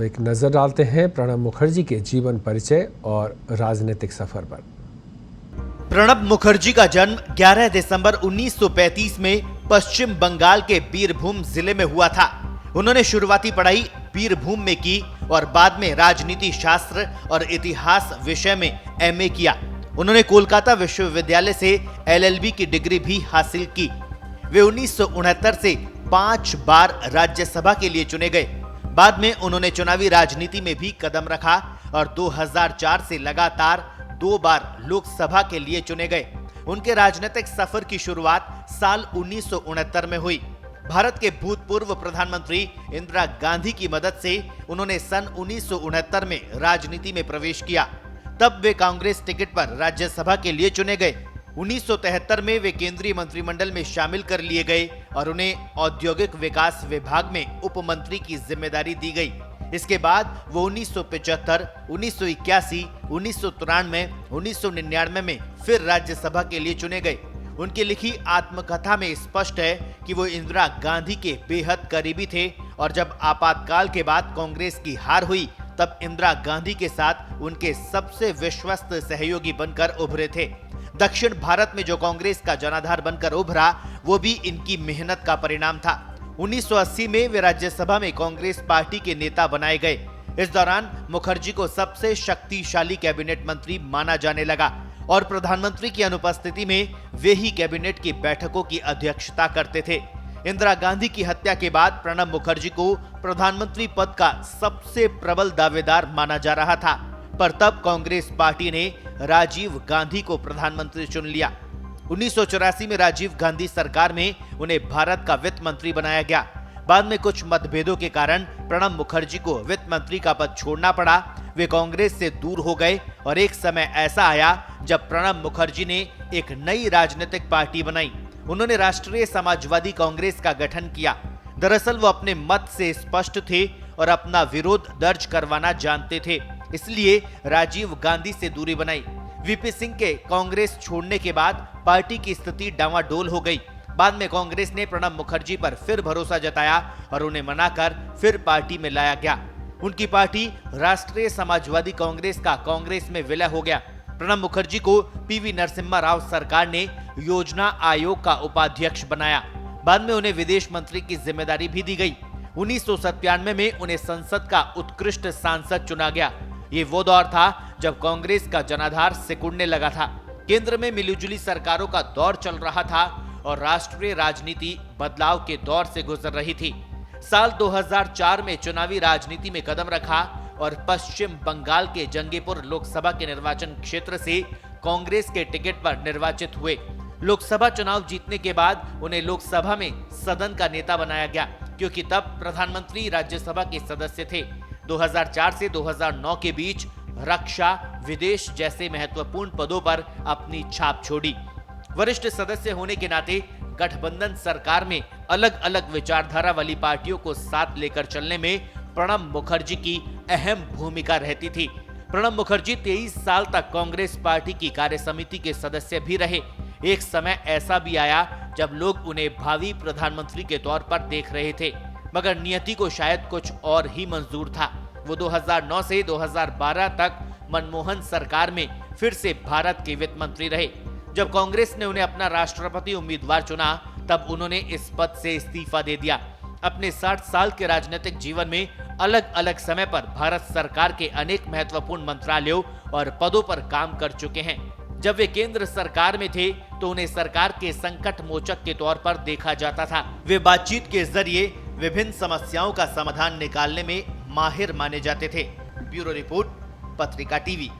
तो एक नज़र डालते हैं प्रणब मुखर्जी के जीवन परिचय और राजनीतिक सफर पर। प्रणब मुखर्जी का जन्म 11 दिसंबर 1935 में पश्चिम बंगाल के बीरभूम जिले में हुआ था। उन्होंने शुरुआती पढ़ाई बीरभूम में की और बाद में राजनीति शास्त्र और इतिहास विषय में एमए किया। उन्होंने कोलकाता विश्वविद्यालय से एलएलबी की डिग्री भी हासिल की। वे 1969 से 5 बार राज्यसभा के लिए चुने गए। बाद में उन्होंने चुनावी राजनीति में भी कदम रखा और 2004 से लगातार 2 बार लोकसभा के लिए चुने गए। उनके राजनीतिक सफर की शुरुआत साल 1969 में हुई। भारत के भूतपूर्व प्रधानमंत्री इंदिरा गांधी की मदद से उन्होंने सन 1969 में राजनीति में प्रवेश किया। तब वे कांग्रेस टिकट पर राज्यसभा के लिए चुने गए। 1973 में वे केंद्रीय मंत्रिमंडल में शामिल कर लिए गए और उन्हें औद्योगिक विकास विभाग में उप मंत्री की जिम्मेदारी दी गई। इसके बाद वो 1975, 1981, 1993, 1999 में फिर राज्यसभा के लिए चुने गए। उनकी लिखी आत्मकथा में स्पष्ट है कि वो इंदिरा गांधी के बेहद करीबी थे और जब आपातकाल के बाद कांग्रेस की हार हुई तब इंदिरा गांधी के साथ उनके सबसे विश्वस्त सहयोगी बनकर उभरे थे। दक्षिण भारत में जो कांग्रेस का जनाधार बनकर उभरा वो भी इनकी मेहनत का परिणाम था। 1980 में वे राज्यसभा में कांग्रेस पार्टी के नेता बनाए गए। इस दौरान मुखर्जी को सबसे शक्तिशाली कैबिनेट मंत्री माना जाने लगा और प्रधानमंत्री की अनुपस्थिति में वे ही कैबिनेट की बैठकों की अध्यक्षता करते थे। इंदिरा गांधी की हत्या के बाद प्रणब मुखर्जी को प्रधानमंत्री पद का सबसे प्रबल दावेदार माना जा रहा था, पर तब कांग्रेस पार्टी ने राजीव गांधी को प्रधानमंत्री चुन लिया। 1984 में राजीव गांधी सरकार में उन्हें भारत का वित्त मंत्री बनाया गया। बाद में कुछ मतभेदों के कारण प्रणब मुखर्जी को वित्त मंत्री का पद छोड़ना पड़ा। वे कांग्रेस से दूर हो गए और एक समय ऐसा आया जब प्रणब मुखर्जी ने एक नई राजनीतिक पार्टी बनाई। उन्होंने राष्ट्रीय समाजवादी कांग्रेस का गठन किया। दरअसल वो अपने मत से स्पष्ट थे और अपना विरोध दर्ज करवाना जानते थे, इसलिए राजीव गांधी से दूरी बनाई। वीपी सिंह के कांग्रेस छोड़ने के बाद पार्टी की स्थिति डावाडोल हो गई। बाद में कांग्रेस ने प्रणब मुखर्जी पर फिर भरोसा जताया और उन्हें मनाकर फिर पार्टी में लाया गया। उनकी पार्टी राष्ट्रीय समाजवादी कांग्रेस का कांग्रेस में विलय हो गया। प्रणब मुखर्जी को पीवी नरसिम्हा राव सरकार ने योजना आयोग का उपाध्यक्ष बनाया। बाद में उन्हें विदेश मंत्री की जिम्मेदारी भी दी गई। 1997 में उन्हें संसद का उत्कृष्ट सांसद चुना गया। ये वो दौर था जब कांग्रेस का जनाधार सिकुड़ने लगा था। केंद्र में मिलीजुली सरकारों का दौर चल रहा था और राष्ट्रीय राजनीति बदलाव के दौर से गुजर रही थी। साल 2004 में चुनावी राजनीति में कदम रखा और पश्चिम बंगाल के जंगीपुर लोकसभा के निर्वाचन क्षेत्र से कांग्रेस के टिकट पर निर्वाचित हुए। लोकसभा चुनाव जीतने के बाद उन्हें लोकसभा में सदन का नेता बनाया गया, क्योंकि तब प्रधानमंत्री राज्यसभा के सदस्य थे। 2004 से 2009 के बीच रक्षा, विदेश जैसे महत्वपूर्ण पदों पर अपनी छाप छोड़ी। वरिष्ठ सदस्य होने के नाते गठबंधन सरकार में अलग अलग विचारधारा वाली पार्टियों को साथ लेकर चलने में प्रणब मुखर्जी की अहम भूमिका रहती थी। प्रणब मुखर्जी 23 साल तक कांग्रेस पार्टी की कार्य समिति के सदस्य भी रहे। एक समय ऐसा भी आया जब लोग उन्हें भावी प्रधानमंत्री के तौर पर देख रहे थे, मगर नियति को शायद कुछ और ही मंजूर था। वो 2009 से 2012 तक मनमोहन सरकार में फिर से भारत के वित्त मंत्री रहे। जब कांग्रेस ने उन्हें अपना राष्ट्रपति उम्मीदवार चुना तब उन्होंने इस पद से इस्तीफा दे दिया। अपने 60 साल के राजनीतिक जीवन में अलग अलग समय पर भारत सरकार के अनेक महत्वपूर्ण मंत्रालयों और पदों पर काम कर चुके हैं। जब वे केंद्र सरकार में थे तो उन्हें सरकार के संकट मोचक के तौर पर देखा जाता था। वे बातचीत के जरिए विभिन्न समस्याओं का समाधान निकालने में माहिर माने जाते थे। ब्यूरो रिपोर्ट, पत्रिका टीवी।